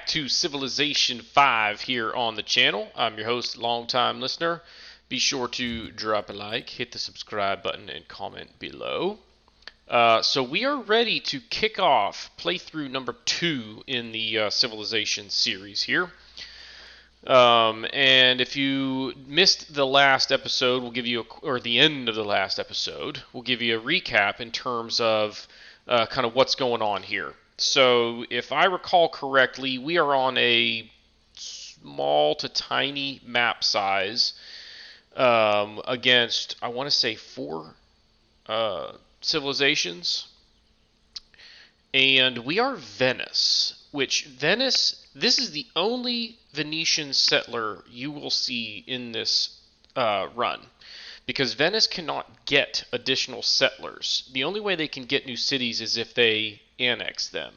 back to Civilization 5 here on the channel. I'm your host, longtime listener. Be sure to drop a like, hit the subscribe button, and comment below. So we are ready to kick off playthrough number 2 in the Civilization series here. And if you missed the last episode, we'll give you or the end of the last episode, we'll give you a recap in terms of kind of what's going on here. So if I recall correctly, we are on a small to tiny map size against, I want to say, 4 civilizations. And we are Venice, this is the only Venetian settler you will see in this run. Because Venice cannot get additional settlers. The only way they can get new cities is if they annex them.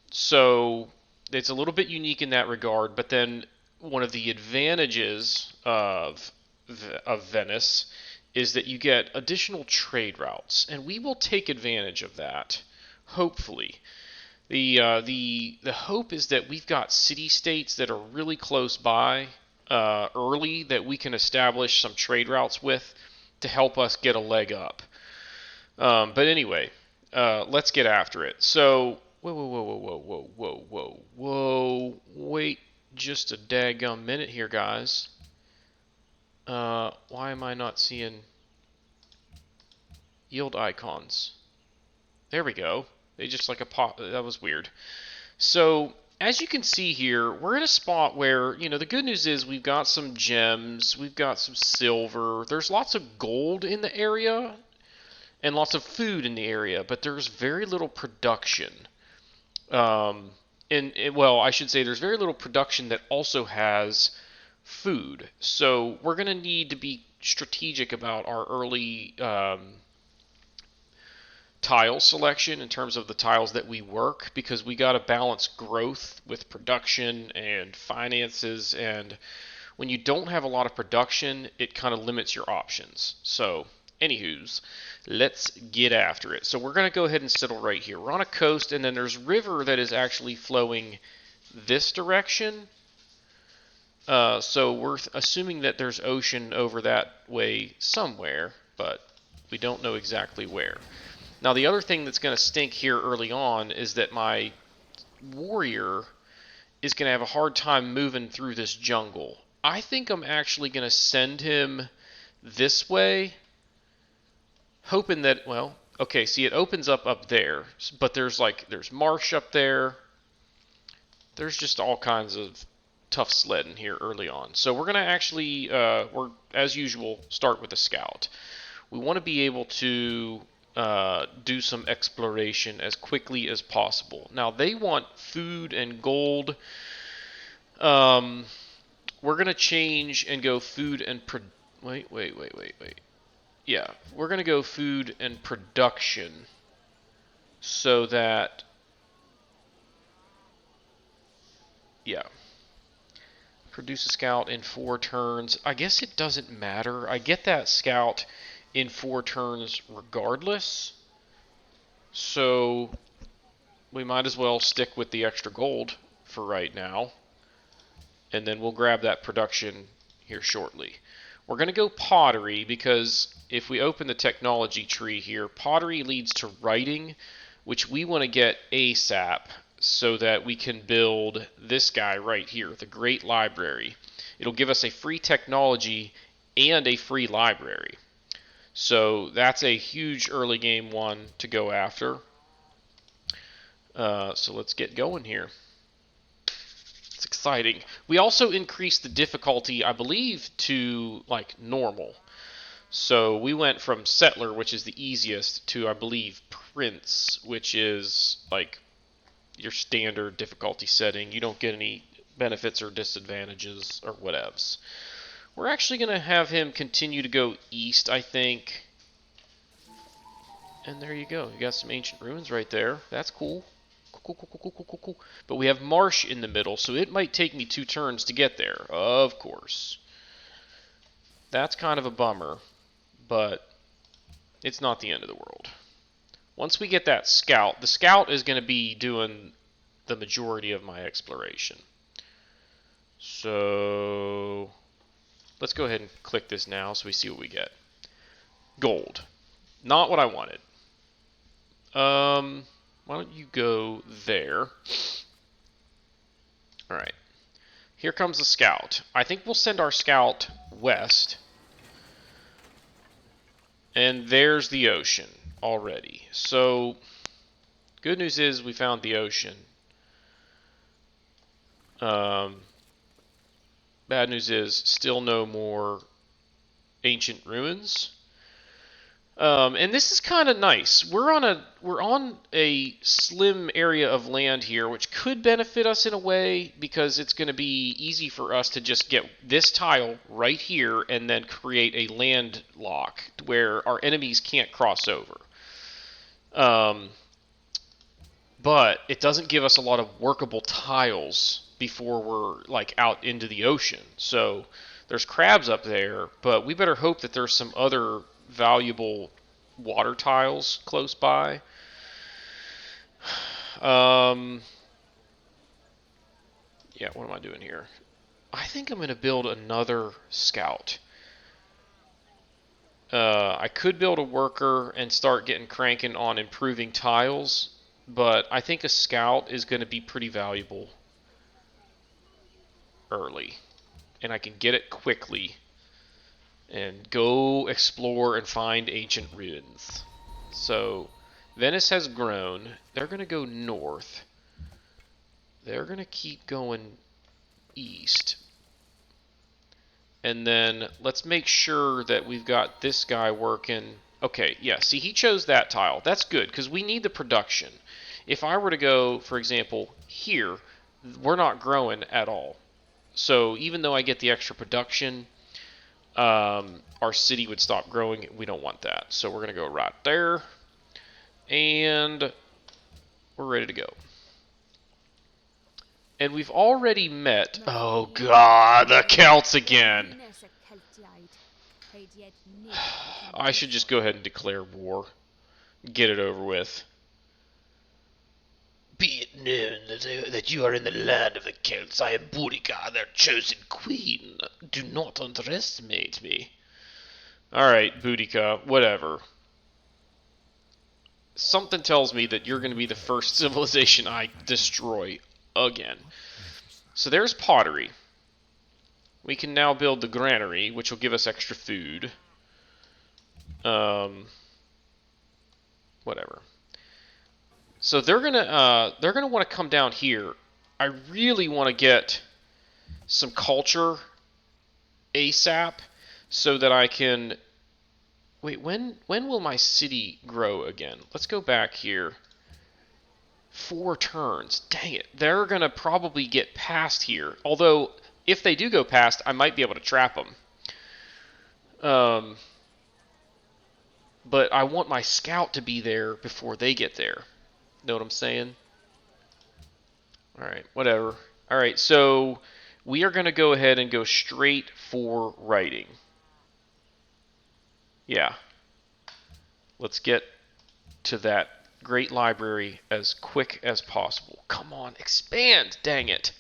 So it's a little bit unique in that regard, but then one of the advantages of Venice is that you get additional trade routes, and we will take advantage of that, hopefully. The hope is that we've got city-states that are really close by early that we can establish some trade routes with to help us get a leg up. But anyway, let's get after it. So, whoa, wait just a daggum minute here, guys. Why am I not seeing yield icons? There we go. They just like a pop. That was weird. So, as you can see here, we're in a spot where, the good news is we've got some gems, we've got some silver, there's lots of gold in the area, and lots of food in the area, but there's very little production. Well, I should say there's very little production that also has food. So we're going to need to be strategic about our early tile selection in terms of the tiles that we work, because we got to balance growth with production and finances, and when you don't have a lot of production, it kind of limits your options. So anywho's, let's get after it. So we're going to go ahead and settle right here. We're on a coast, and then there's river that is actually flowing this direction. So we're assuming that there's ocean over that way somewhere, but we don't know exactly where. Now the other thing that's going to stink here early on is that my warrior is going to have a hard time moving through this jungle. I think I'm actually going to send him this way, hoping that, well, okay, see, it opens up there, but there's marsh up there. There's just all kinds of tough sledding here early on. So we're going to actually, as usual, start with a scout. We want to be able to do some exploration as quickly as possible. Now, they want food and gold. We're going to change and go food and... Wait. Yeah, we're going to go food and production so that... Yeah. Produce a scout in 4 turns. I guess it doesn't matter. I get that scout in 4 turns regardless. So we might as well stick with the extra gold for right now. And then we'll grab that production here shortly. We're going to go pottery because if we open the technology tree here, pottery leads to writing, which we want to get ASAP so that we can build this guy right here, the Great Library. It'll give us a free technology and a free library. So that's a huge early game one to go after. So let's get going here. It's exciting. We also increased the difficulty, I believe, to like normal. So we went from settler, which is the easiest, to I believe prince, which is like your standard difficulty setting. You don't get any benefits or disadvantages or whatevs. We're actually going to have him continue to go east, I think. And there you go. You got some ancient ruins right there. That's cool. Cool. But we have marsh in the middle, so it might take me 2 turns to get there, of course. That's kind of a bummer, but it's not the end of the world. Once we get that scout, the scout is going to be doing the majority of my exploration. So let's go ahead and click this now so we see what we get. Gold. Not what I wanted. Why don't you go there? Alright. Here comes the scout. I think we'll send our scout west. And there's the ocean already. So, good news is we found the ocean. Bad news is still no more ancient ruins. And this is kind of nice. We're on a slim area of land here, which could benefit us in a way because it's going to be easy for us to just get this tile right here and then create a land lock where our enemies can't cross over. But it doesn't give us a lot of workable tiles before we're like out into the ocean. So there's crabs up there, but we better hope that there's some other valuable water tiles close by. Yeah, what am I doing here? I think I'm going to build another scout. I could build a worker and start getting cranking on improving tiles, but I think a scout is going to be pretty valuable early. And I can get it quickly and go explore and find ancient ruins. So, Venice has grown. They're going to go north. They're going to keep going east. And then let's make sure that we've got this guy working. Okay, yeah, see, he chose that tile. That's good, because we need the production. If I were to go, for example, here, we're not growing at all. So even though I get the extra production, our city would stop growing. We don't want that. So we're going to go right there. And we're ready to go. And we've already met... Oh, God, the Celts again. I should just go ahead and declare war. Get it over with. Be it known that you are in the land of the Celts. I am Boudica, their chosen queen. Do not underestimate me. Alright, Boudica, whatever. Something tells me that you're going to be the first civilization I destroy again. So there's pottery. We can now build the granary, which will give us extra food. Whatever. So they're gonna want to come down here. I really want to get some culture ASAP so that I can. Wait, when will my city grow again? Let's go back here. 4 turns. Dang it. They're gonna probably get past here. Although if they do go past, I might be able to trap them. But I want my scout to be there before they get there. Know what I'm saying? Alright, whatever. Alright, so we are going to go ahead and go straight for writing. Yeah. Let's get to that great library as quick as possible. Come on, expand! Dang it.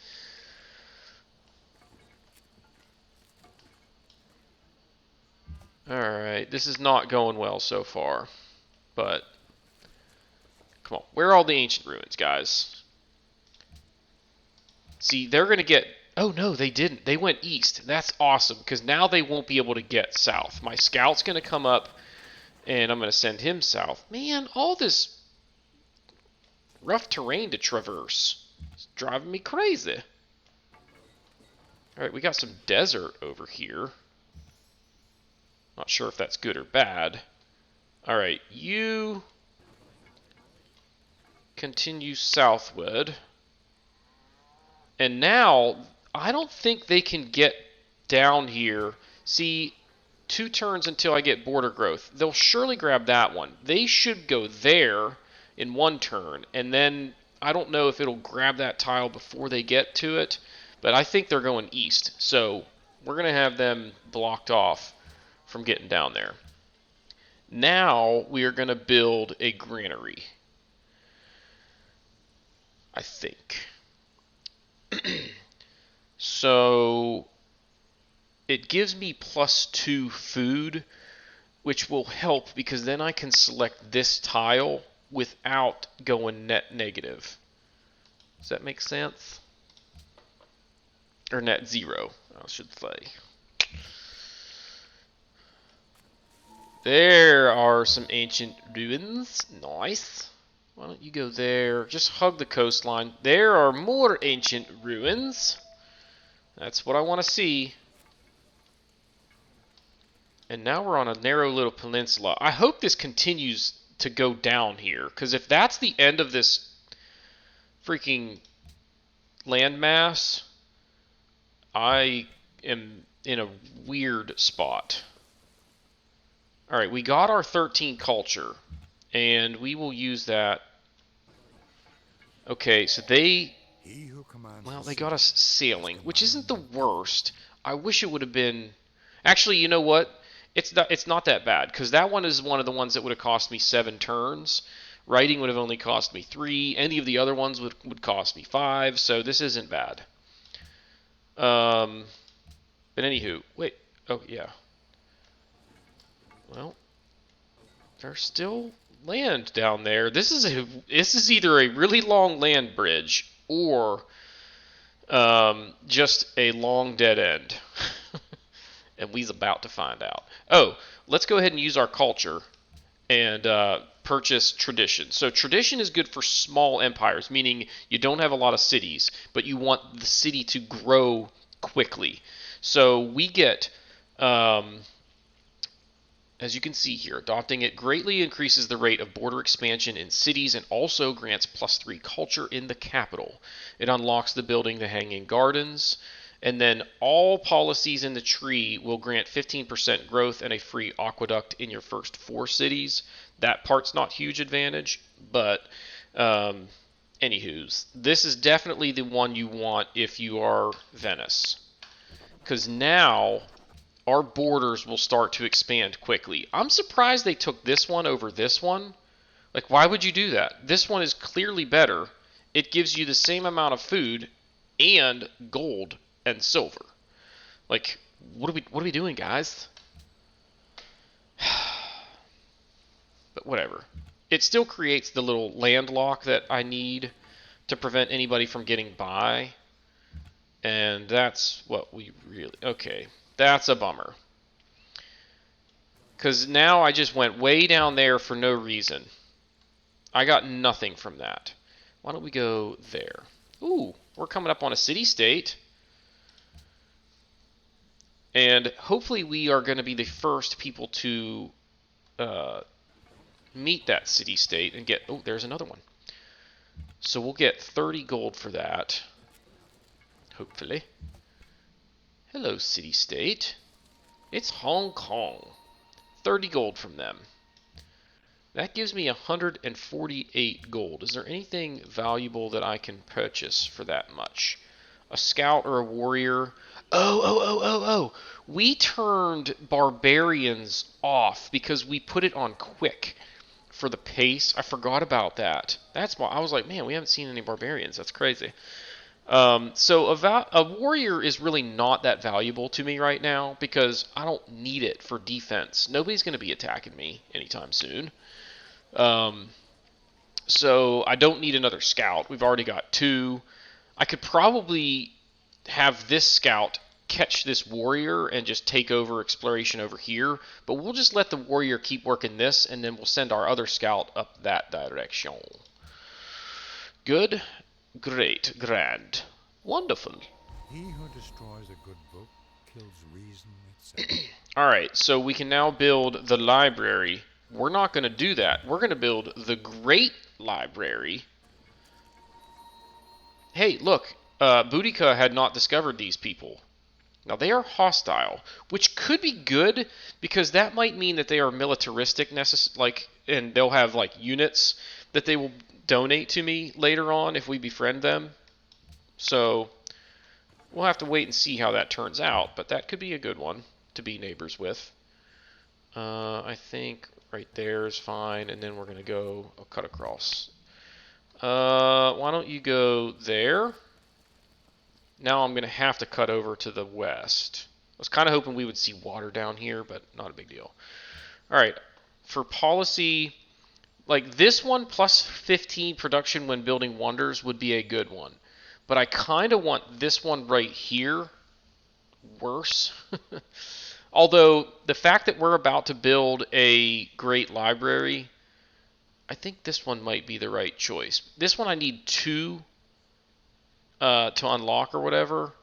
Alright, this is not going well so far. But, come on. Where are all the ancient ruins, guys? See, they're going to get... Oh, no, they didn't. They went east. That's awesome, because now they won't be able to get south. My scout's going to come up, and I'm going to send him south. Man, all this rough terrain to traverse is driving me crazy. Alright, we got some desert over here. Not sure if that's good or bad. Alright, you continue southward. And now, I don't think they can get down here. See, 2 turns until I get border growth. They'll surely grab that one. They should go there in 1 turn. And then, I don't know if it'll grab that tile before they get to it. But I think they're going east. So, we're going to have them blocked off from getting down there. Now we are going to build a granary. I think. So it gives me +2 food, which will help because then I can select this tile without going net negative. Does that make sense? Or net zero, I should say. There are some ancient ruins. Nice. Why don't you go there? Just hug the coastline. There are more ancient ruins. That's what I want to see. And now we're on a narrow little peninsula. I hope this continues to go down here, because if that's the end of this freaking landmass, I am in a weird spot. Alright, we got our 13 culture, and we will use that. Okay, so they got us sailing, which isn't the worst. I wish it would have been. Actually, you know what? It's not that bad, because that one is one of the ones that would have cost me 7 turns. Writing would have only cost me 3. Any of the other ones would cost me 5, so this isn't bad. But anywho, wait. Oh yeah. Well, there's still land down there. This is either a really long land bridge or just a long dead end. And we's about to find out. Oh, let's go ahead and use our culture and purchase tradition. So tradition is good for small empires, meaning you don't have a lot of cities, but you want the city to grow quickly. So we get, as you can see here, adopting it greatly increases the rate of border expansion in cities and also grants +3 culture in the capital. It unlocks the building the Hanging Gardens. And then all policies in the tree will grant 15% growth and a free aqueduct in your first 4 cities. That part's not huge advantage, but anywho's, this is definitely the one you want if you are Venice. Because now our borders will start to expand quickly. I'm surprised they took this one over this one. Like, why would you do that? This one is clearly better. It gives you the same amount of food and gold and silver. Like, what are we doing, guys? But whatever. It still creates the little landlock that I need to prevent anybody from getting by. And that's what we really... Okay, that's a bummer. Because now I just went way down there for no reason. I got nothing from that. Why don't we go there? Ooh, we're coming up on a city-state. And hopefully we are going to be the first people to meet that city-state and get... Oh, there's another one. So we'll get 30 gold for that. Hopefully. Hello, city-state. It's Hong Kong. 30 gold from them. That gives me 148 gold. Is there anything valuable that I can purchase for that much? A scout or a warrior? Oh. We turned barbarians off because we put it on quick for the pace. I forgot about that. That's why I was like, man, we haven't seen any barbarians. That's crazy. So a warrior is really not that valuable to me right now because I don't need it for defense. Nobody's going to be attacking me anytime soon. So I don't need another scout. We've already got 2. I could probably have this scout catch this warrior and just take over exploration over here, but we'll just let the warrior keep working this, and then we'll send our other scout up that direction. Good, great, grand, wonderful. He who destroys a good book kills reason itself. Alright, so we can now build the library. We're not going to do that. We're going to build the great library. Hey, look, Boudica had not discovered these people. Now, they are hostile, which could be good, because that might mean that they are militaristic, and they'll have, units that they will donate to me later on if we befriend them. So, we'll have to wait and see how that turns out, but that could be a good one to be neighbors with. I think right there is fine, and then we're going to go cut across. Why don't you go there? Now I'm going to have to cut over to the west. I was kind of hoping we would see water down here, but not a big deal. All right. For policy, like this one plus 15 production when building wonders would be a good one. But I kind of want this one right here worse. Although the fact that we're about to build a great library, I think this one might be the right choice. This one I need two to unlock or whatever.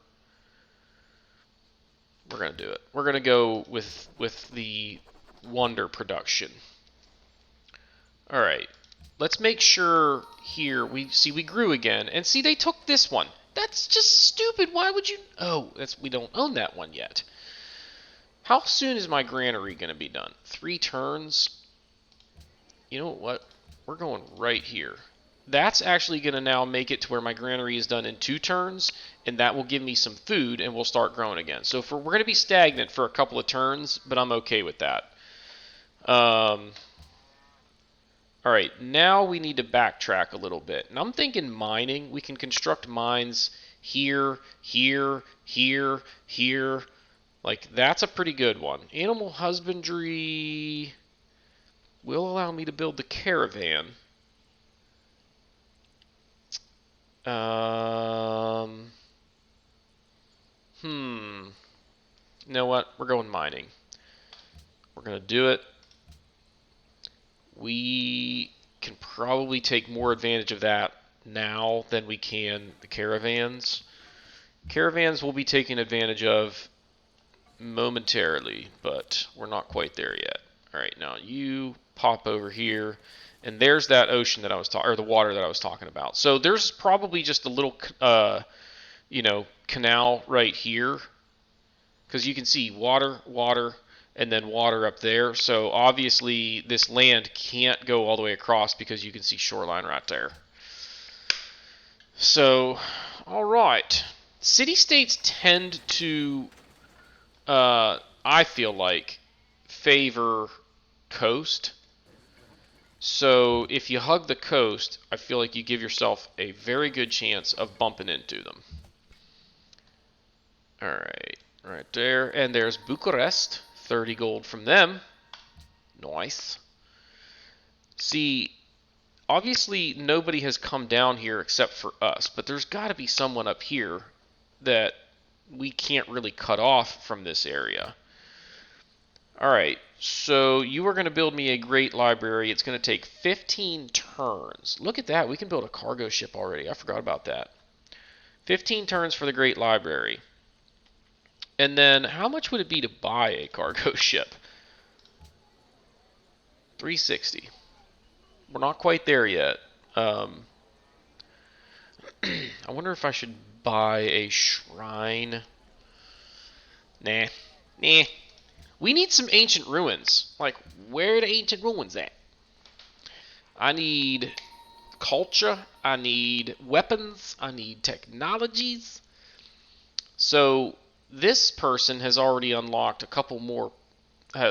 We're gonna do it. We're gonna go with the wonder production. All right. Let's make sure here we grew again, and see they took this one. That's just stupid. Why would you? Oh, we don't own that one yet. How soon is my granary gonna be done? 3 turns. You know what? We're going right here. That's actually going to now make it to where my granary is done in 2 turns, and that will give me some food, and we'll start growing again. So we're going to be stagnant for a couple of turns, but I'm okay with that. All right, now we need to backtrack a little bit. And I'm thinking mining. We can construct mines here, here, here, here. Like, that's a pretty good one. Animal husbandry will allow me to build the caravan. Um, You know what? We're going mining. We're going to do it. We can probably take more advantage of that now than we can the caravans. Caravans will be taken advantage of momentarily, but we're not quite there yet. All right, now you pop over here, and there's that ocean that I was talking, or the water that I was talking about. So there's probably just a little, canal right here, because you can see water, water, and then water up there. So obviously this land can't go all the way across because you can see shoreline right there. So, all right. City-states tend to, I feel like, favor coast. So if you hug the coast, I feel like you give yourself a very good chance of bumping into them. All right, right there. And there's Bucharest. 30 gold from them. Nice. See, obviously nobody has come down here except for us, but there's got to be someone up here that we can't really cut off from this area. All right, so you are going to build me a great library. It's going to take 15 turns. Look at that. We can build a cargo ship already. I forgot about that. 15 turns for the great library. And then how much would it be to buy a cargo ship? 360. We're not quite there yet. I wonder if I should buy a shrine. Nah. Nah. We need some ancient ruins. Like, where are the ancient ruins at? I need culture. I need weapons. I need technologies. So, this person has already unlocked a couple more,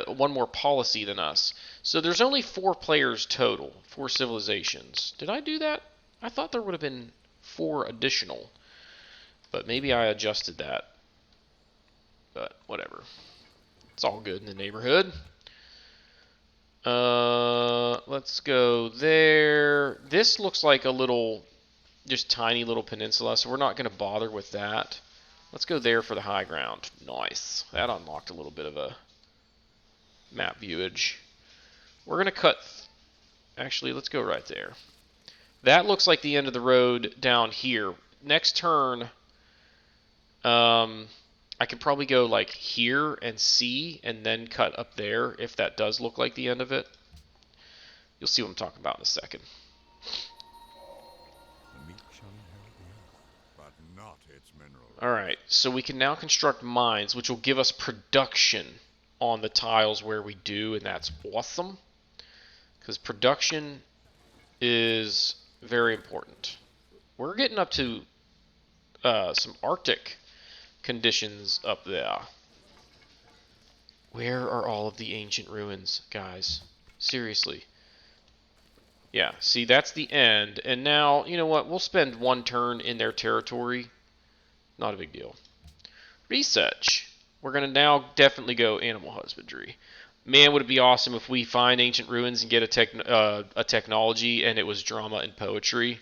one more policy than us. So there's only 4 players total, 4 civilizations. Did I do that? I thought there would have been 4 additional, but maybe I adjusted that. But whatever. It's all good in the neighborhood. Let's go there. This looks like a little, just tiny little peninsula, so we're not going to bother with that. Let's go there for the high ground. Nice. That unlocked a little bit of a map viewage. We're going to cut. Actually, let's go right there. That looks like the end of the road down here. Next turn, I could probably go like here and see, and then cut up there if that does look like the end of it. You'll see what I'm talking about in a second. The meek shall inherit the earth, but not its mineral. Alright, so we can now construct mines, which will give us production on the tiles where we do, and that's awesome. Because production is very important. We're getting up to some Arctic conditions up there. Where are all of the ancient ruins, guys? Seriously. Yeah, see, that's the end. And now, you know what? We'll spend one turn in their territory. Not a big deal. Research. We're going to now definitely go animal husbandry. Man, would it be awesome if we find ancient ruins and get a technology and it was drama and poetry.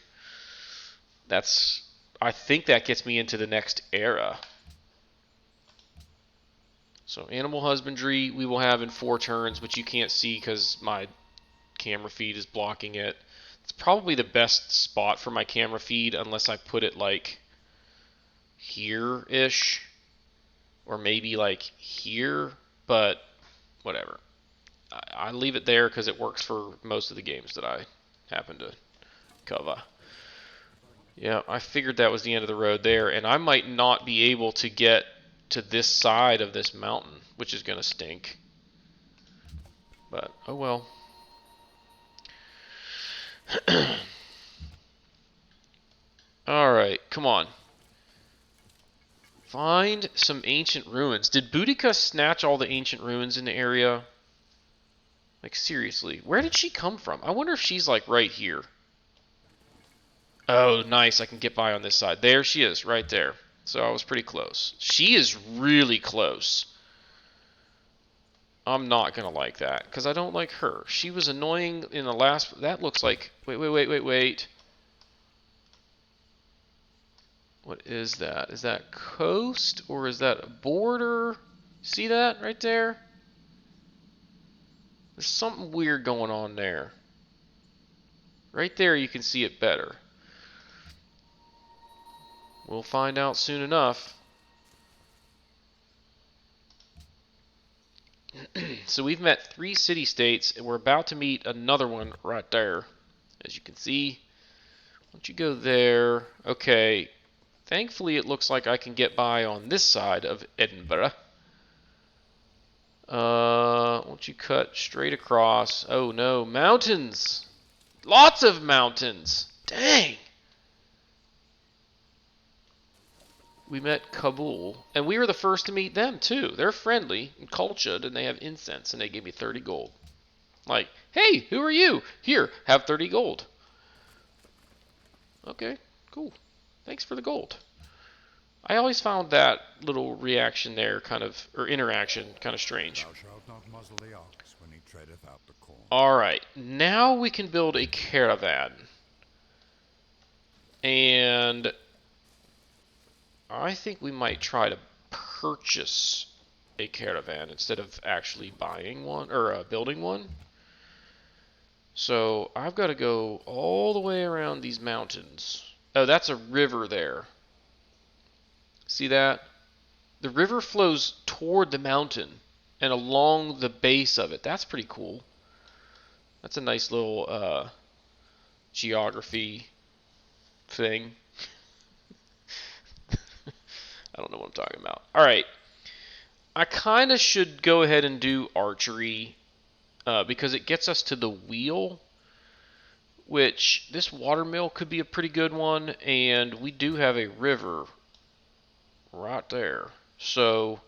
That's, I think that gets me into the next era. So animal husbandry we will have in 4 turns, but you can't see because my camera feed is blocking it. It's probably the best spot for my camera feed unless I put it like here-ish or maybe like here, but whatever. I leave it there because it works for most of the games that I happen to cover. Yeah, I figured that was the end of the road there, and I might not be able to get to this side of this mountain, which is going to stink. But, oh well. Alright, come on. Find some ancient ruins. Did Boudica snatch all the ancient ruins in the area? Like, seriously, where did she come from? I wonder if she's, like, right here. Oh, nice, I can get by on this side. There she is, right there. So I was pretty close. She is really close. I'm not going to like that, because I don't like her. She was annoying in the last... That looks like... Wait. What is that? Is that coast, or is that a border? See that right there? There's something weird going on there. Right there you can see it better. We'll find out soon enough. So we've met 3 city-states, and we're about to meet another one right there. As you can see. Why don't you go there? Okay. Thankfully, it looks like I can get by on this side of Edinburgh. Why don't you cut straight across? Oh no, mountains! Lots of mountains! Dang! We met Kabul, and we were the first to meet them too. They're friendly and cultured, and they have incense, and they gave me 30 gold. Like, hey, who are you? Here, have 30 gold. Okay, cool. Thanks for the gold. I always found that little reaction there kind of, or interaction, kind of strange. Thou shalt not muzzle the ox when he treadeth out the corn. Alright, now we can build a caravan. And I think we might try to purchase a caravan instead of actually buying one, or building one. So I've got to go all the way around these mountains. Oh, that's a river there. See that? The river flows toward the mountain and along the base of it. That's pretty cool. That's a nice little geography thing. I don't know what I'm talking about. Alright. I kind of should go ahead and do archery because it gets us to the wheel, which this watermill could be a pretty good one, and we do have a river right there. So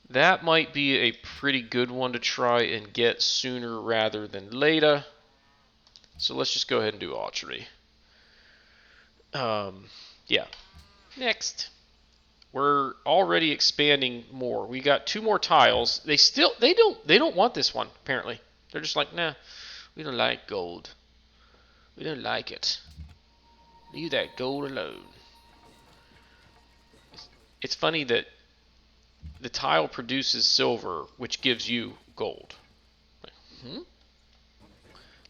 that might be a pretty good one to try and get sooner rather than later. So let's just go ahead and do archery. Yeah. Next. We're already expanding more. We got 2 more tiles. They don't want this one, apparently. They're just like, nah, we don't like gold. We don't like it. Leave that gold alone. It's funny that the tile produces silver, which gives you gold.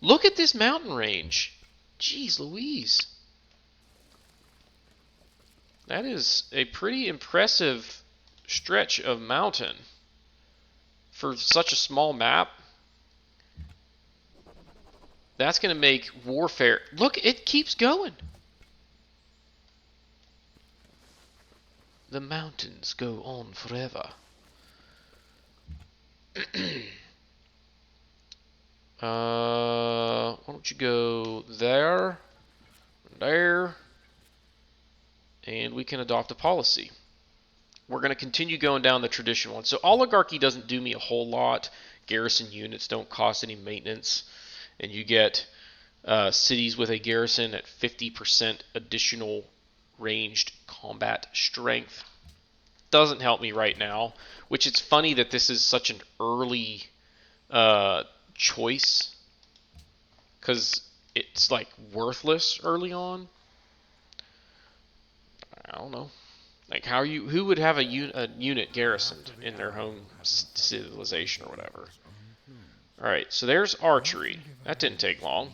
Look at this mountain range. Jeez Louise. That is a pretty impressive stretch of mountain for such a small map. That's going to make warfare... Look, it keeps going. The mountains go on forever. Why don't you go there, there, and we can adopt a policy. We're going to continue going down the traditional one. So oligarchy doesn't do me a whole lot. Garrison units don't cost any maintenance, and you get cities with a garrison at 50% additional ranged combat strength. Doesn't help me right now, which it's funny that this is such an early choice because it's like worthless early on. I don't know. Like how you who would have a unit garrisoned in their home civilization or whatever. All right, so there's archery. That didn't take long.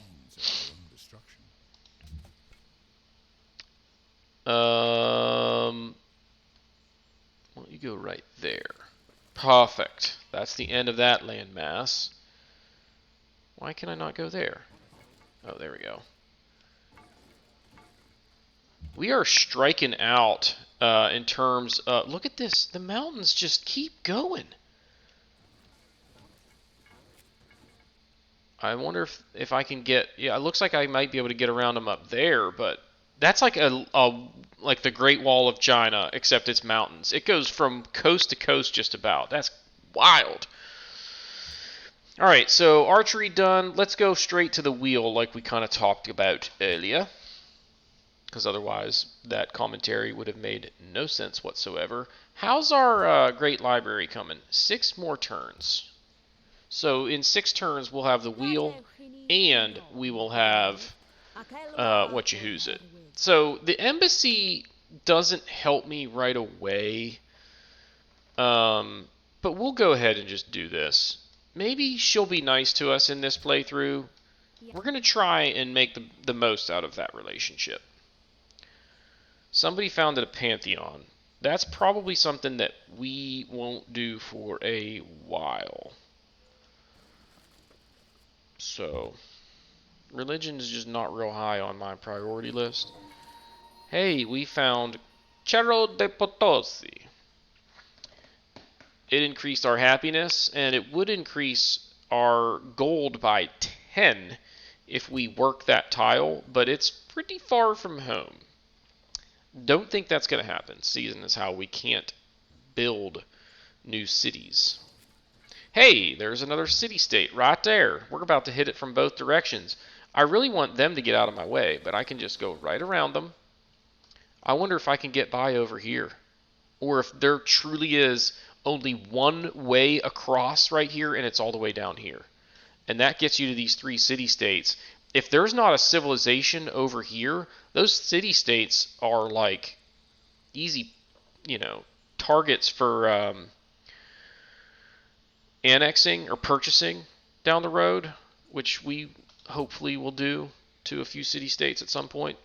Well, you go right there. Perfect. That's the end of that landmass. Why can I not go there? Oh, there we go. We are striking out in terms of... Look at this. The mountains just keep going. I wonder if I can get... Yeah, it looks like I might be able to get around them up there, but that's like like the Great Wall of China, except it's mountains. It goes from coast to coast just about. That's wild. All right, so archery done. Let's go straight to the wheel like we kind of talked about earlier, because otherwise that commentary would have made no sense whatsoever. How's our great library coming? 6 more turns. So in 6 turns we'll have the wheel, and we will have what you who's it. So the embassy doesn't help me right away, but we'll go ahead and just do this. Maybe she'll be nice to us in this playthrough. We're going to try and make the most out of that relationship. Somebody founded a pantheon. That's probably something that we won't do for a while. So, religion is just not real high on my priority list. Hey, we found Cerro de Potosi. It increased our happiness, and it would increase our gold by 10 if we work that tile, but it's pretty far from home. Don't think that's going to happen. Season is how we can't build new cities. Hey, there's another city-state right there. We're about to hit it from both directions. I really want them to get out of my way, but I can just go right around them. I wonder if I can get by over here, or if there truly is only one way across right here and it's all the way down here. And that gets you to these 3 city-states. If there's not a civilization over here, those city-states are like easy, targets for annexing or purchasing down the road, which we hopefully will do to a few city-states at some point.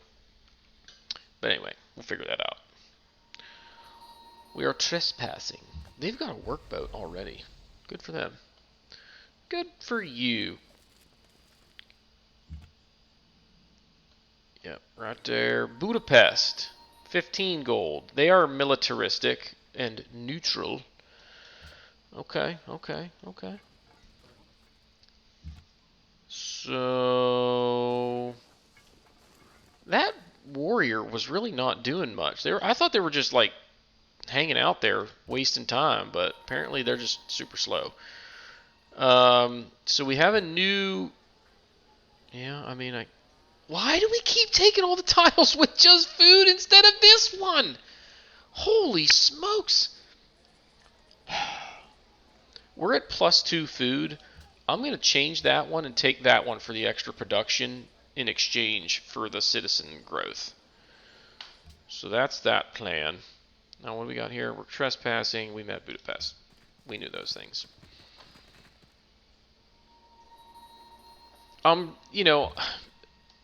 But anyway, we'll figure that out. We are trespassing. They've got a workboat already. Good for them. Good for you. Yep, right there. Budapest. 15 gold. They are militaristic and neutral. Okay. So... that warrior was really not doing much. I thought they were just like hanging out there, wasting time, but apparently they're just super slow. So we have a new... why do we keep taking all the tiles with just food instead of this one? Holy smokes! We're at +2 food. I'm going to change that one and take that one for the extra production in exchange for the citizen growth. So that's that plan. Now what do we got here? We're trespassing. We met Budapest. We knew those things.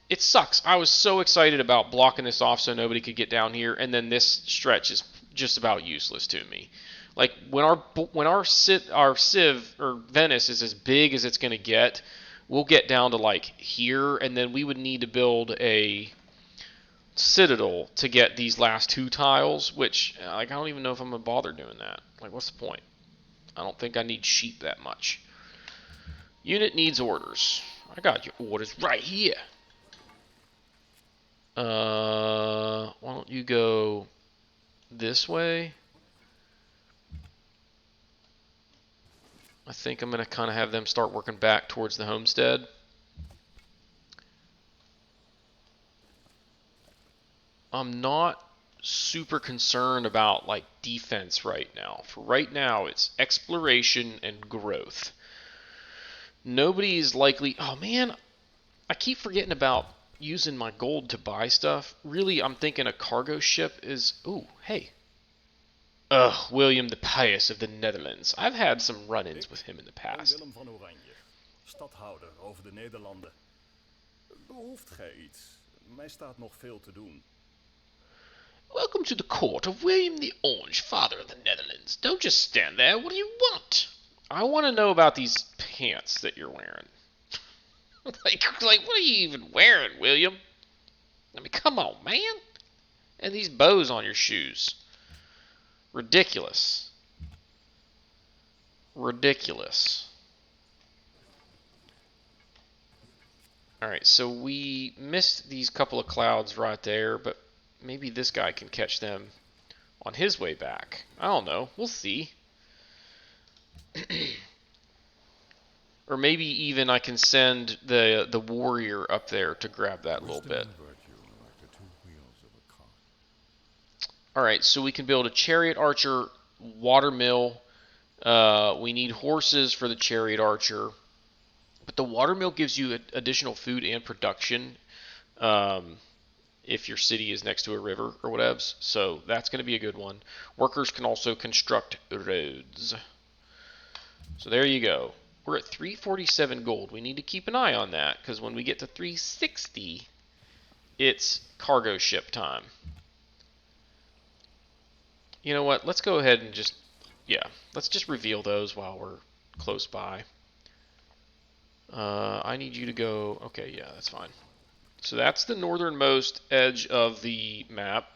It sucks. I was so excited about blocking this off so nobody could get down here, and then this stretch is just about useless to me. Like when our civ or Venice is as big as it's going to get, we'll get down to like here, and then we would need to build a citadel to get these last 2 tiles, which like I don't even know if I'm gonna bother doing that. Like what's the point? I don't think I need sheep that much. Unit needs orders. I got your orders right here. Why don't you go this way? I think I'm going to kind of have them start working back towards the homestead. I'm not super concerned about like defense right now. For right now, it's exploration and growth. Nobody's likely. Oh man, I keep forgetting about using my gold to buy stuff. Really, I'm thinking a cargo ship is. Ooh, hey. Ugh, William the Pious of the Netherlands. I've had some run-ins with Ik him in the ben past. Willem van Oranje, stadhouder over de Nederlanden. Behoeft gij iets? Mij staat nog veel te doen. Welcome to the court of William the Orange, father of the Netherlands. Don't just stand there. What do you want? I want to know about these pants that you're wearing. like, what are you even wearing, William? I mean, come on, man. And these bows on your shoes. Ridiculous. Ridiculous. Alright, so we missed these couple of clouds right there, but maybe this guy can catch them on his way back. I don't know. We'll see. Or maybe even I can send the warrior up there to grab that little Wisdom bit. and virtue are like the two wheels of a car. Alright, so we can build a chariot archer, water mill. We need horses for the chariot archer. But the water mill gives you additional food and production if your city is next to a river or whatever. So that's going to be a good one. Workers can also construct roads. So there you go. We're at 347 gold. We need to keep an eye on that because when we get to 360, it's cargo ship time. You know what? Let's go ahead and just, yeah, let's just reveal those while we're close by. I need you to go, okay, yeah, that's fine. So that's the northernmost edge of the map.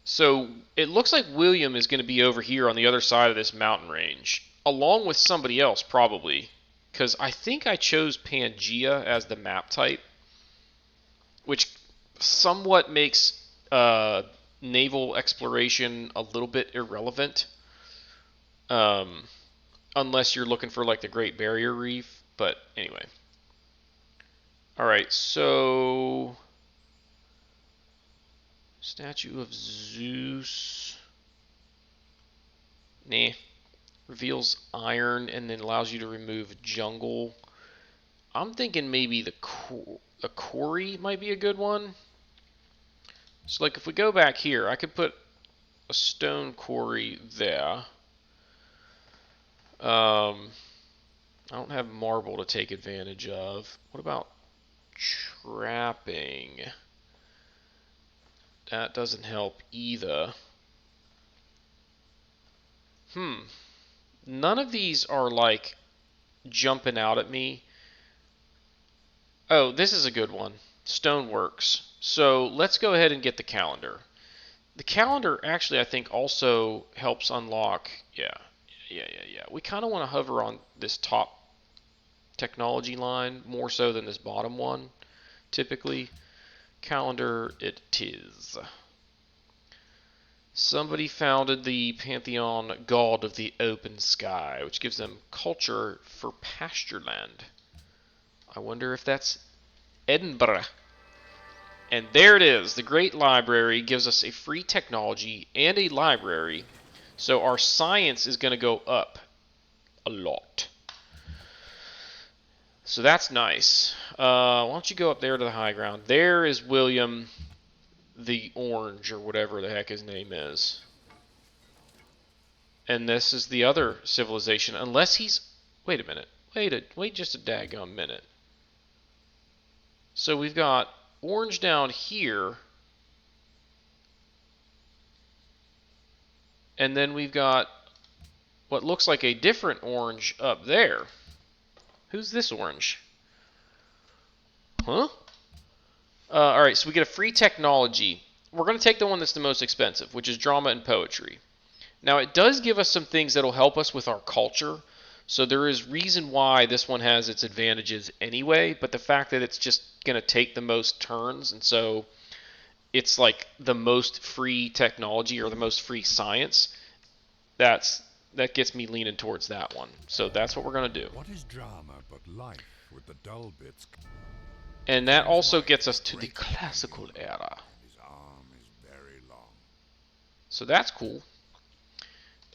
So it looks like William is going to be over here on the other side of this mountain range, along with somebody else probably, because I think I chose Pangea as the map type, which somewhat makes naval exploration a little bit irrelevant, um, unless you're looking for like the Great Barrier Reef. But anyway, all right, so Statue of Zeus. Nah. Reveals iron and then allows you to remove jungle. I'm thinking maybe the quarry might be a good one. So like if we go back here, I could put a stone quarry there. I don't have marble to take advantage of. What about trapping? That doesn't help either. None of these are like jumping out at me. Oh, this is a good one. Stoneworks. So let's go ahead and get the calendar. The calendar actually, I think, also helps unlock. Yeah. We kind of want to hover on this top technology line more so than this bottom one, typically. Calendar it is. Somebody founded the pantheon god of the open sky, which gives them culture for pasture land. I wonder if that's Edinburgh. And there it is. The Great Library gives us a free technology and a library. So our science is going to go up a lot. So that's nice. Why don't you go up there to the high ground? There is William the Orange, or whatever the heck his name is. And this is the other civilization. Unless he's... Wait a minute. Wait just a daggone minute. So we've got orange down here. And then we've got what looks like a different orange up there. Who's this orange? Huh? Alright, so we get a free technology. We're going to take the one that's the most expensive, which is drama and poetry. Now, it does give us some things that will help us with our culture. So there is reason why this one has its advantages anyway, but the fact that it's just going to take the most turns, and so it's like the most free technology or the most free science, that gets me leaning towards that one. So that's what we're going to do. What is drama but life with the dull bits? And that also gets us to the classical era. His arm is very long. So that's cool.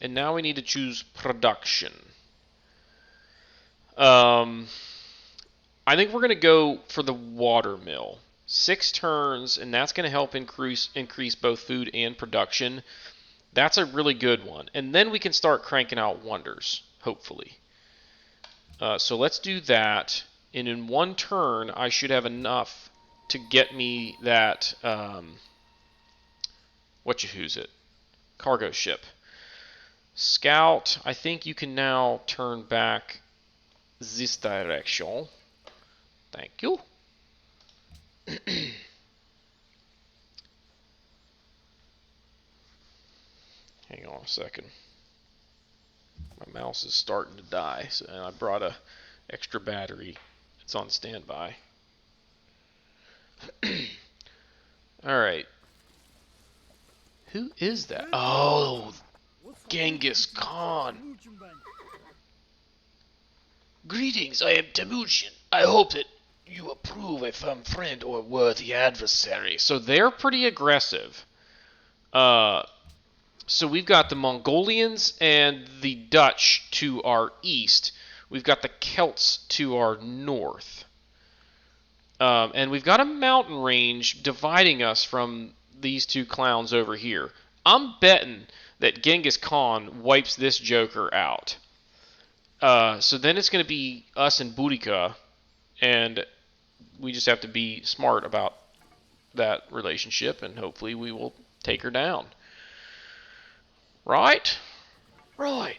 And now we need to choose production. I think we're going to go for the water mill. 6 turns, and that's going to help increase both food and production. That's a really good one. And then we can start cranking out wonders, hopefully. So let's do that. And in 1 turn, I should have enough to get me that, cargo ship. Scout, I think you can now turn back this direction. Thank you. Hang on a second. My mouse is starting to die, and I brought a extra battery. It's on standby. Alright. Who is that? Oh, Genghis Khan. Greetings, I am Temujin. I hope that you approve a firm friend or worthy adversary. So they're pretty aggressive. So we've got the Mongolians and the Dutch to our east. We've got the Celts to our north. And we've got a mountain range dividing us from these 2 clowns over here. I'm betting that Genghis Khan wipes this joker out. So then it's going to be us and Boudica, and we just have to be smart about that relationship, and hopefully we will take her down. Right? Right.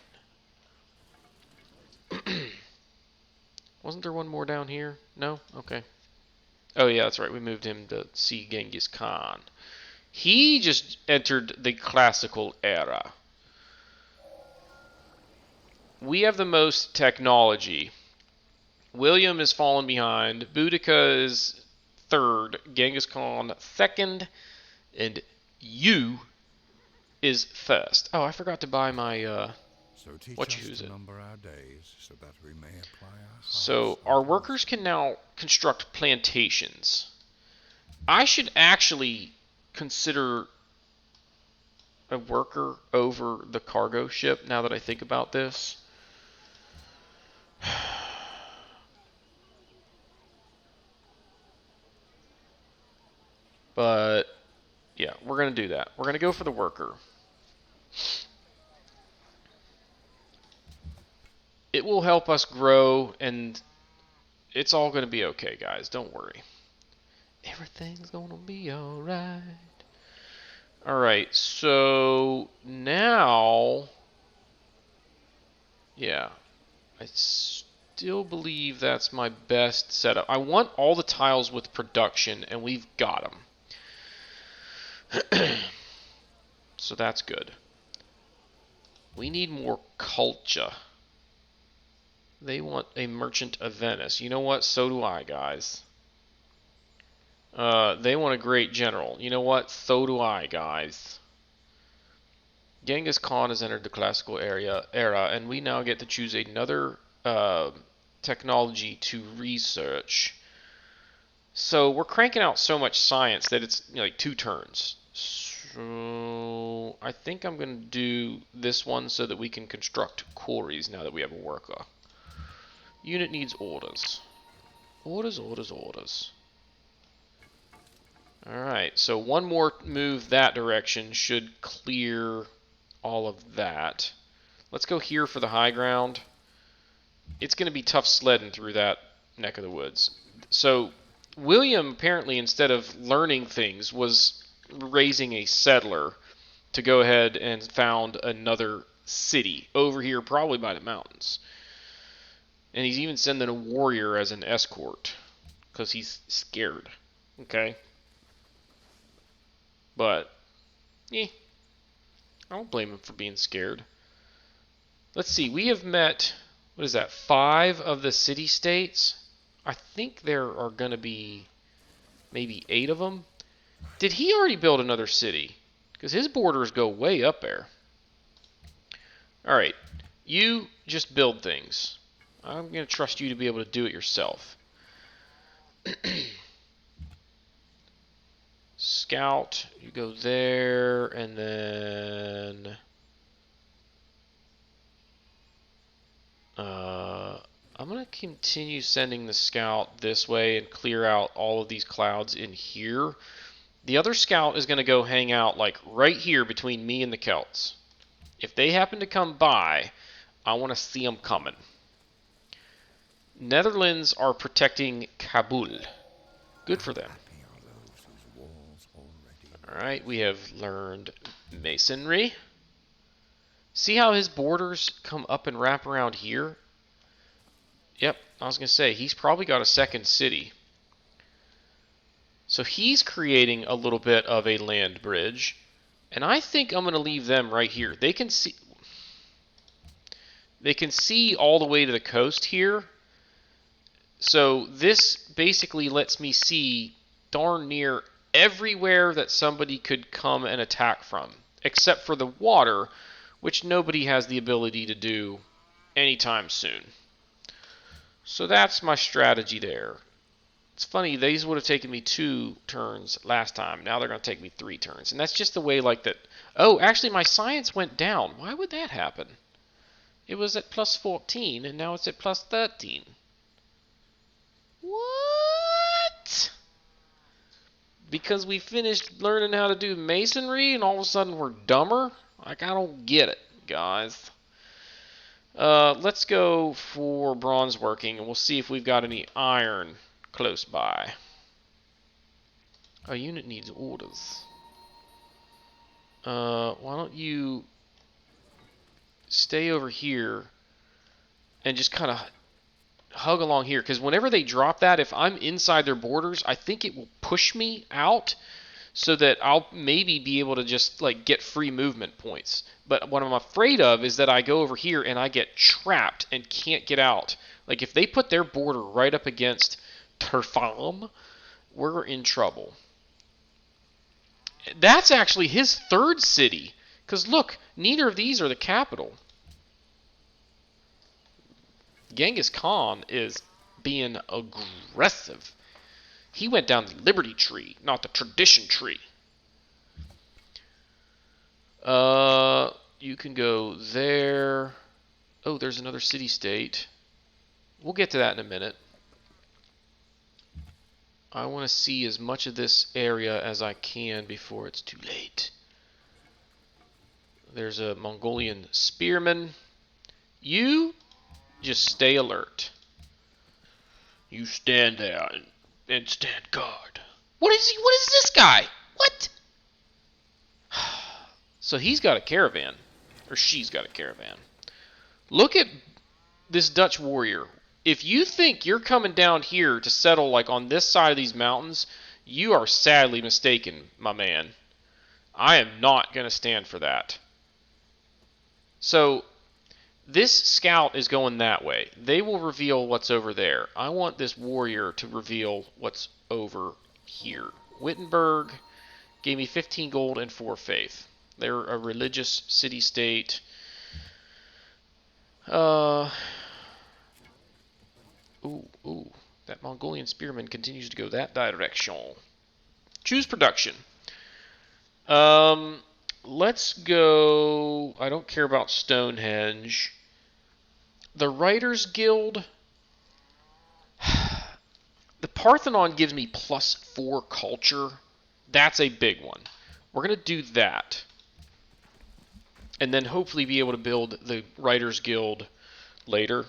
Wasn't there one more down here? No? Okay. Oh yeah, that's right. We moved him to see Genghis Khan. He just entered the classical era. We have the most technology. William is fallen behind. Boudica is 3rd. Genghis Khan 2nd. And you is 1st. Oh, I forgot to buy my So teach what us you use to it. number our days so that we may apply our So hearts our unto workers can now construct plantations. I should actually consider a worker over the cargo ship now that I think about this. But yeah, we're going to do that. We're going to go for the worker. It will help us grow, and it's all going to be okay, guys. Don't worry. Everything's going to be alright. Alright, so now... Yeah. I still believe that's my best setup. I want all the tiles with production, and we've got them. So that's good. We need more culture. They want a merchant of Venice. You know what? So do I, guys. They want a great general. You know what? So do I, guys. Genghis Khan has entered the classical era, and we now get to choose another technology to research. So we're cranking out so much science that it's like 2 turns. So I think I'm going to do this one so that we can construct quarries now that we have a worker. Unit needs orders. Orders, orders, orders. Alright, so one more move that direction should clear all of that. Let's go here for the high ground. It's going to be tough sledding through that neck of the woods. So William apparently, instead of learning things, was raising a settler to go ahead and found another city over here, probably by the mountains. And he's even sending a warrior as an escort because he's scared. Okay? But, I don't blame him for being scared. Let's see, we have met, 5 of the city-states? I think there are going to be maybe 8 of them. Did he already build another city? Because his borders go way up there. Alright, you just build things. I'm going to trust you to be able to do it yourself. Scout, you go there, and then I'm going to continue sending the scout this way and clear out all of these clouds in here. The other scout is going to go hang out like right here between me and the Celts. If they happen to come by, I want to see them coming. Netherlands are protecting Kabul. Good for them. Alright, we have learned masonry. See how his borders come up and wrap around here? Yep, I was going to say, he's probably got a second city. So he's creating a little bit of a land bridge. And I think I'm going to leave them right here. They can see all the way to the coast here. So this basically lets me see darn near everywhere that somebody could come and attack from, except for the water, which nobody has the ability to do anytime soon. So that's my strategy there. It's funny, these would have taken me 2 turns last time. Now they're going to take me 3 turns. And that's just the way like that. Oh, actually my science went down. Why would that happen? It was at plus 14 and now it's at plus 13. What? Because we finished learning how to do masonry and all of a sudden we're dumber? Like, I don't get it, guys. Let's go for bronze working and we'll see if we've got any iron close by. A unit needs orders. Why don't you stay over here and just kind of hug along here, because whenever they drop that, if I'm inside their borders, I think it will push me out so that I'll maybe be able to just like get free movement points. But what I'm afraid of is that I go over here and I get trapped and can't get out. Like if they put their border right up against Terfam, we're in trouble. That's actually his 3rd city, because look, neither of these are the capital. Genghis Khan is being aggressive. He went down the Liberty tree, not the tradition tree. You can go there. Oh, there's another city-state. We'll get to that in a minute. I want to see as much of this area as I can before it's too late. There's a Mongolian spearman. You just stay alert. You stand there and stand guard. What is he? What is this guy? What? So he's got a caravan. Or she's got a caravan. Look at this Dutch warrior. If you think you're coming down here to settle like on this side of these mountains, you are sadly mistaken, my man. I am not going to stand for that. So this scout is going that way. They will reveal what's over there. I want this warrior to reveal what's over here. Wittenberg gave me 15 gold and 4 faith. They're a religious city-state. Ooh, that Mongolian spearman continues to go that direction. Choose production. Let's go. I don't care about Stonehenge. The Writers Guild. The Parthenon gives me plus 4 culture. That's a big one. We're going to do that. And then hopefully be able to build the Writers Guild later.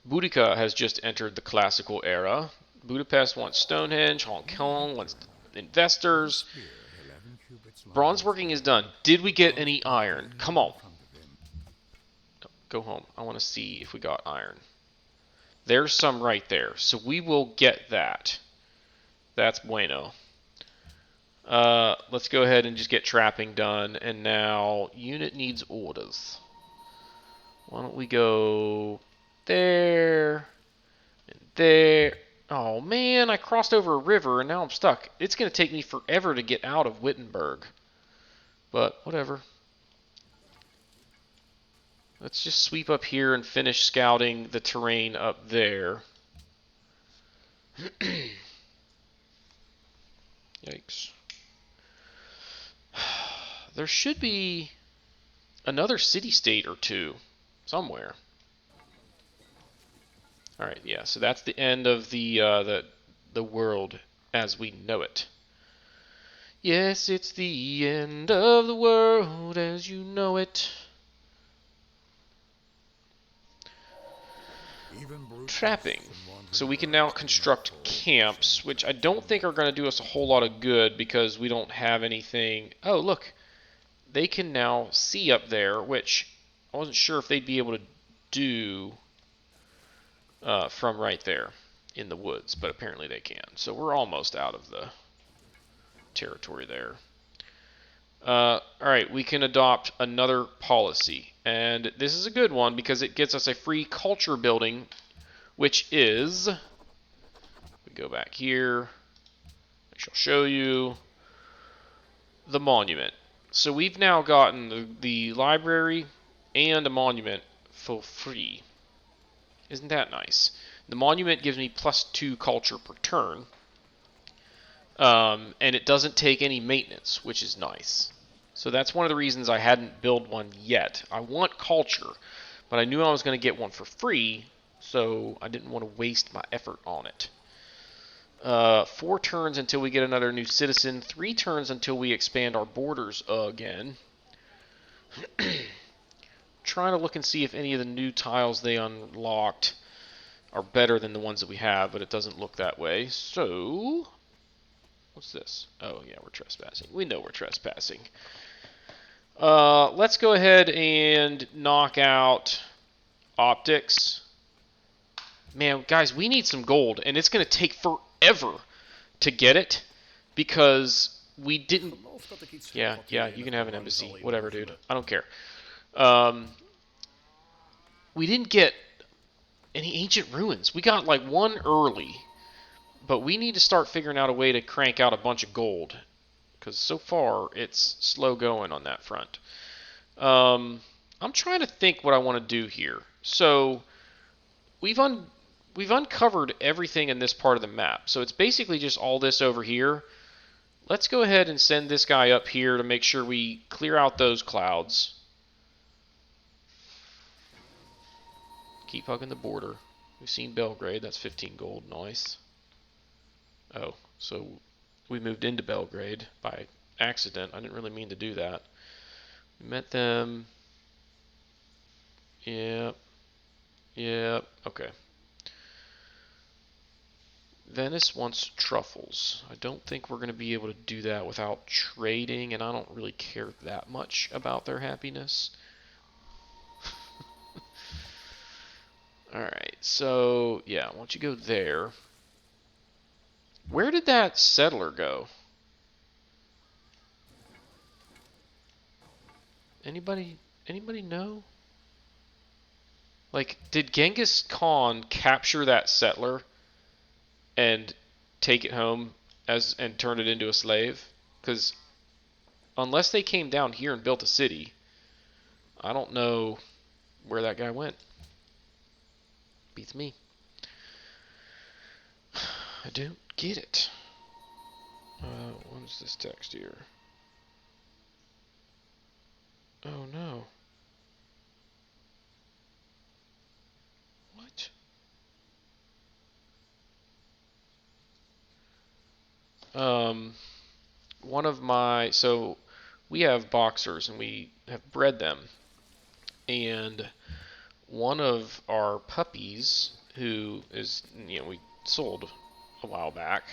Boudica has just entered the classical era. Budapest wants Stonehenge. Hong Kong wants investors. Bronze working is done. Did we get any iron? Come on. Go home. I want to see if we got iron. There's some right there. So we will get that. That's bueno. Let's go ahead and just get trapping done. And now, unit needs orders. Why don't we go there and there. Oh man, I crossed over a river and now I'm stuck. It's going to take me forever to get out of Wittenberg. But whatever. Let's just sweep up here and finish scouting the terrain up there. Yikes. There should be another city-state or two somewhere. All right, yeah. So that's the end of the world as we know it. Yes, it's the end of the world as you know it. Trapping. So we can now construct camps, which I don't think are going to do us a whole lot of good because we don't have anything. Oh, look. They can now see up there, which I wasn't sure if they'd be able to do from right there in the woods, but apparently they can. So we're almost out of the territory there. Alright, we can adopt another policy. And this is a good one because it gets us a free culture building, which is, we go back here, I shall show you the monument. So we've now gotten the library and a monument for free. Isn't that nice? The monument gives me +2 culture per turn. And it doesn't take any maintenance, which is nice. So that's one of the reasons I hadn't built one yet. I want culture, but I knew I was going to get one for free, so I didn't want to waste my effort on it. 4 turns until we get another new citizen. 3 turns until we expand our borders again. Trying to look and see if any of the new tiles they unlocked are better than the ones that we have, but it doesn't look that way. So, what's this? Oh, yeah, we're trespassing. We know we're trespassing. Let's go ahead and knock out optics. Man, guys, we need some gold, and it's going to take forever to get it because we didn't... Yeah, you can have an embassy. Whatever, dude. I don't care. We didn't get any ancient ruins. We got like one early, but we need to start figuring out a way to crank out a bunch of gold because so far it's slow going on that front. I'm trying to think what I want to do here. So we've uncovered everything in this part of the map. So it's basically just all this over here. Let's go ahead and send this guy up here to make sure we clear out those clouds. Keep hugging the border. We've seen Belgrade. That's 15 gold. Nice. Oh, so we moved into Belgrade by accident. I didn't really mean to do that. We met them. Yep. Okay. Venice wants truffles. I don't think we're going to be able to do that without trading, and I don't really care that much about their happiness. Alright, so, yeah, why don't you go there. Where did that settler go? Anybody know? Like, did Genghis Khan capture that settler and take it home and turn it into a slave? Because unless they came down here and built a city, I don't know where that guy went. Beats me. I don't get it. What's this text here? Oh no. What? One of my, so we have boxers and we have bred them, and one of our puppies, who is, we sold a while back,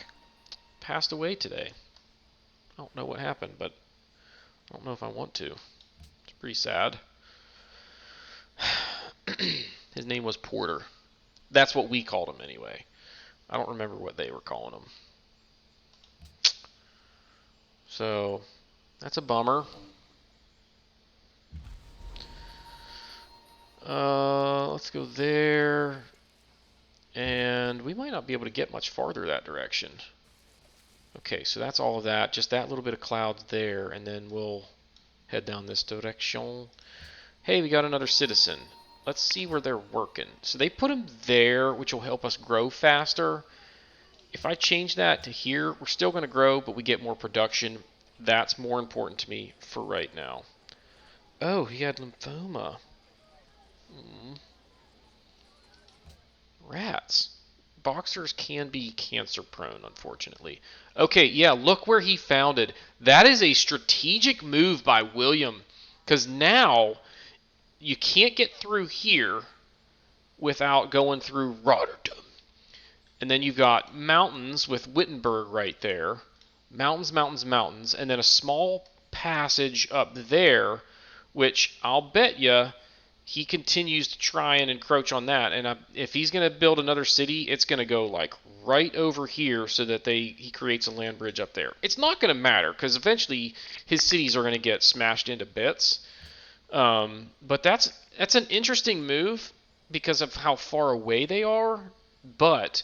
passed away today. I don't know what happened, but I don't know if I want to. It's pretty sad. His name was Porter. That's what we called him anyway. I don't remember what they were calling him. So, that's a bummer. Let's go there. And we might not be able to get much farther that direction. Okay, so that's all of that. Just that little bit of clouds there, and then we'll head down this direction. Hey, we got another citizen. Let's see where they're working. So they put them there, which will help us grow faster. If I change that to here, we're still going to grow, but we get more production. That's more important to me for right now. Oh, he had lymphoma. Rats. Boxers can be cancer prone, unfortunately. Okay, yeah, look where he founded. That is a strategic move by William, because now you can't get through here without going through Rotterdam. And then you've got mountains with Wittenberg right there. Mountains, mountains, mountains. And then a small passage up there, which I'll bet you he continues to try and encroach on that. And if he's going to build another city, it's going to go like right over here so that he creates a land bridge up there. It's not going to matter because eventually his cities are going to get smashed into bits. But that's an interesting move because of how far away they are. But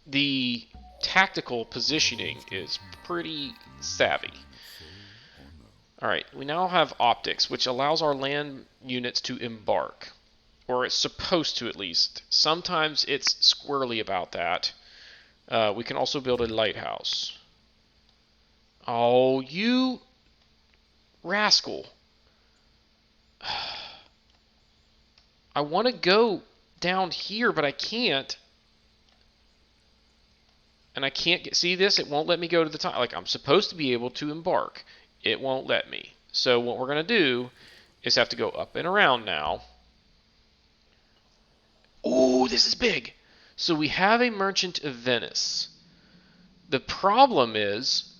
the tactical positioning is pretty savvy. Alright, we now have optics, which allows our land units to embark. Or it's supposed to, at least. Sometimes it's squirrely about that. We can also build a lighthouse. Oh, you rascal. I want to go down here, but I can't. And I can't see this. It won't let me go to the top. Like, I'm supposed to be able to embark. It won't let me. So what we're going to do is have to go up and around now. Oh, this is big. So we have a merchant of Venice. The problem is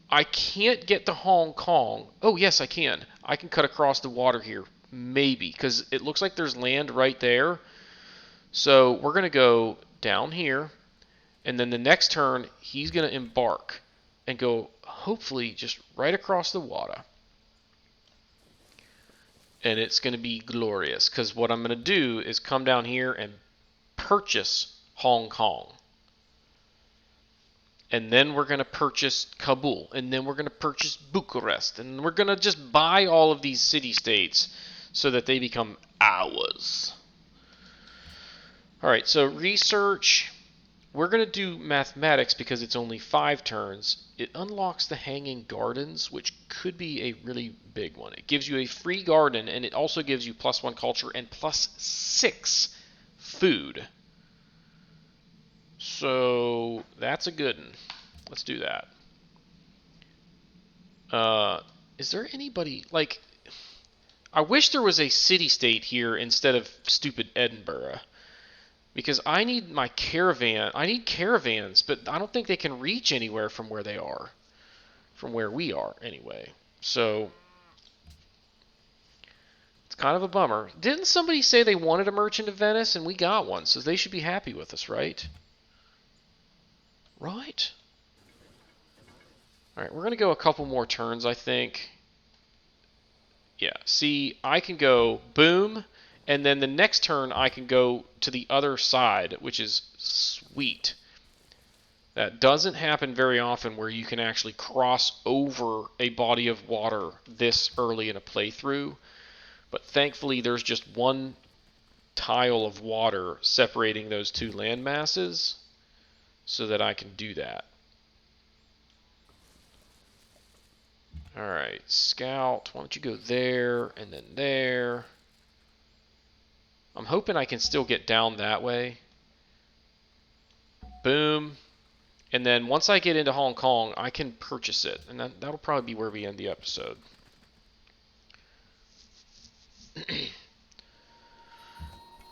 I can't get to Hong Kong. Oh, yes, I can. I can cut across the water here. Maybe, because it looks like there's land right there. So we're going to go down here. And then the next turn, he's going to embark and go, hopefully, just right across the water. And it's going to be glorious, because what I'm going to do is come down here and purchase Hong Kong. And then we're going to purchase Kabul. And then we're going to purchase Bucharest. And we're going to just buy all of these city-states so that they become ours. All right, so research. We're going to do mathematics because it's only 5 turns. It unlocks the Hanging Gardens, which could be a really big one. It gives you a free garden, and it also gives you +1 culture and +6 food. So that's a good one. Let's do that. Is there anybody, like, I wish there was a city-state here instead of stupid Edinburgh. Because I need my caravan. I need caravans, but I don't think they can reach anywhere from where they are. From where we are, anyway. So, it's kind of a bummer. Didn't somebody say they wanted a merchant of Venice, and we got one, so they should be happy with us, right? Right? Alright, we're going to go a couple more turns, I think. Yeah, see, I can go boom. And then the next turn, I can go to the other side, which is sweet. That doesn't happen very often where you can actually cross over a body of water this early in a playthrough. But thankfully, there's just one tile of water separating those two land masses so that I can do that. Alright, scout, why don't you go there and then there. I'm hoping I can still get down that way. Boom. And then once I get into Hong Kong, I can purchase it. And that'll probably be where we end the episode.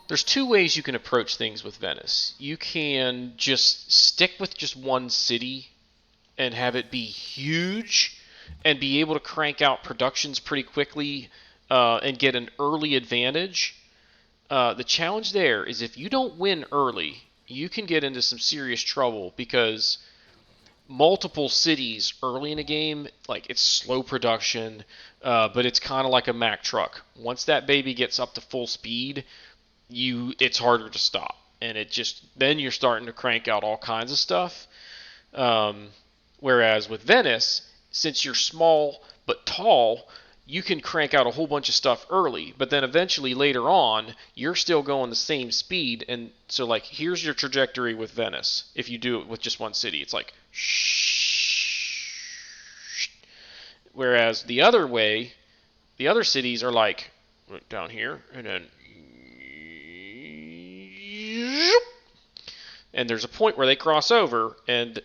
There's 2 ways you can approach things with Venice. You can just stick with just one city and have it be huge and be able to crank out productions pretty quickly and get an early advantage. The challenge there is if you don't win early, you can get into some serious trouble because multiple cities early in a game, like it's slow production, but it's kind of like a Mack truck. Once that baby gets up to full speed, it's harder to stop, and then you're starting to crank out all kinds of stuff. Whereas with Venice, since you're small but tall, you can crank out a whole bunch of stuff early, but then eventually later on, you're still going the same speed. And so, like, here's your trajectory with Venice. If you do it with just one city, it's like shh. Whereas the other way, the other cities are like down here, and then and there's a point where they cross over, and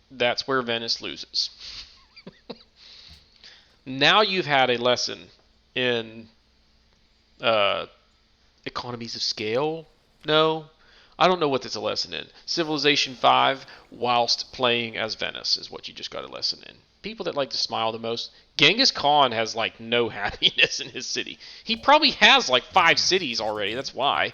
that's where Venice loses. Now you've had a lesson in uh, economies of scale. No, I don't know what that's a lesson in. Civilization 5 whilst playing as Venice is what you just got a lesson in. People that like to smile the most. Genghis Khan has like no happiness in his city. He probably has like 5 cities already. That's why.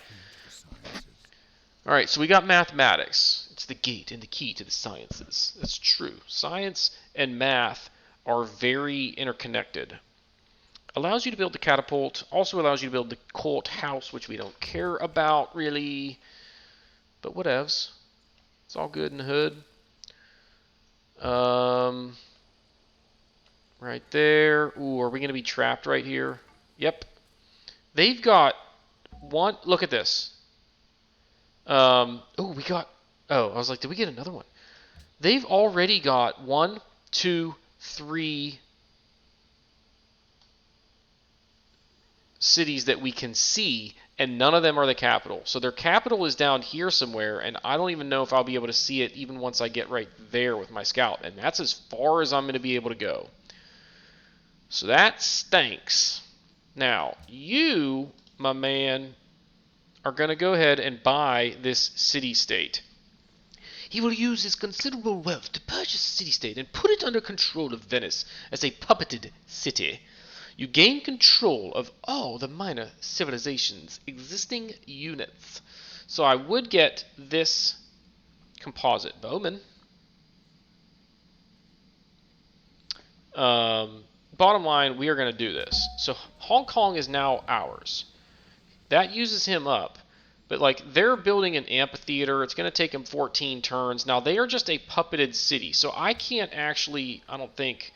Alright, so we got mathematics. It's the gate and the key to the sciences. That's true. Science and math are very interconnected. Allows you to build the catapult. Also allows you to build the courthouse, which we don't care about really. But whatevs. It's all good in the hood. Right there. Ooh, are we going to be trapped right here? Yep. They've got one. Look at this. Oh, we got. Oh, I was like, did we get another one? They've already got 1, 2, 3 cities that we can see, and none of them are the capital. So their capital is down here somewhere, and I don't even know if I'll be able to see it even once I get right there with my scout. And that's as far as I'm going to be able to go. So that stinks. Now, you, my man, are going to go ahead and buy this city-state. He will use his considerable wealth to purchase a city-state and put it under control of Venice as a puppeted city. You gain control of all the minor civilization's existing units. So I would get this composite bowman. Bottom line, we are going to do this. So Hong Kong is now ours. That uses him up. But, like, they're building an amphitheater. It's going to take them 14 turns. Now, they are just a puppeted city. So I can't actually, I don't think,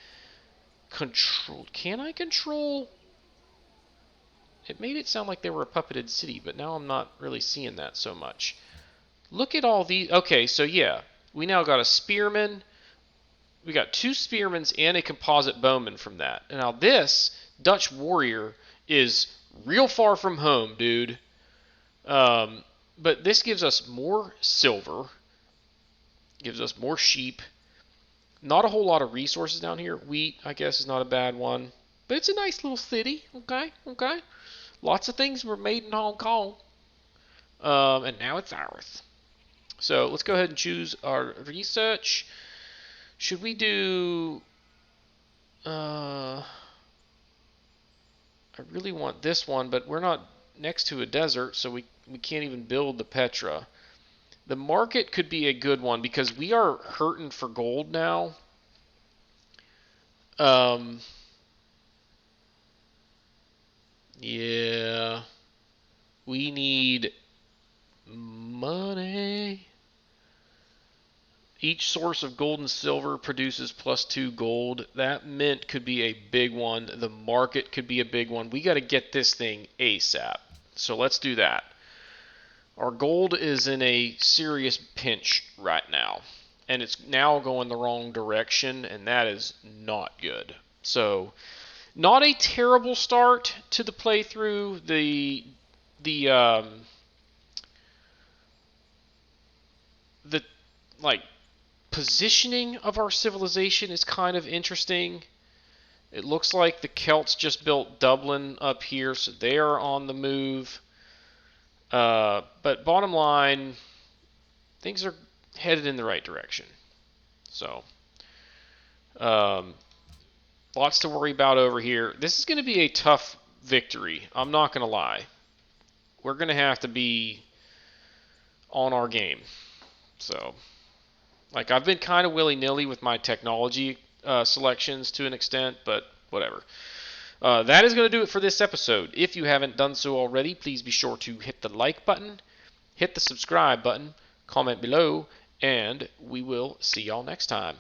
control. Can I control? It made it sound like they were a puppeted city, but now I'm not really seeing that so much. Look at all these. Okay, so yeah. We now got a spearman. We got 2 spearmans and a composite bowman from that. And now this Dutch warrior is real far from home, dude. But this gives us more silver, gives us more sheep. Not a whole lot of resources down here. Wheat, I guess, is not a bad one. But it's a nice little city, okay? Lots of things were made in Hong Kong. And now it's ours. So let's go ahead and choose our research. Should we do... I really want this one, but we're not next to a desert, so we can't even build the Petra. The market could be a good one because we are hurting for gold now. Yeah. We need money. Each source of gold and silver produces +2 gold. That mint could be a big one. The market could be a big one. We got to get this thing ASAP. So let's do that. Our gold is in a serious pinch right now. And it's now going the wrong direction, and that is not good. So, not a terrible start to the playthrough. The positioning of our civilization is kind of interesting. It looks like the Celts just built Dublin up here, so they are on the move. But bottom line, things are headed in the right direction. So, lots to worry about over here. This is going to be a tough victory. I'm not going to lie. We're going to have to be on our game. So, like, I've been kind of willy-nilly with my technology selections to an extent, but whatever. That is going to do it for this episode. If you haven't done so already, please be sure to hit the like button, hit the subscribe button, comment below, and we will see y'all next time.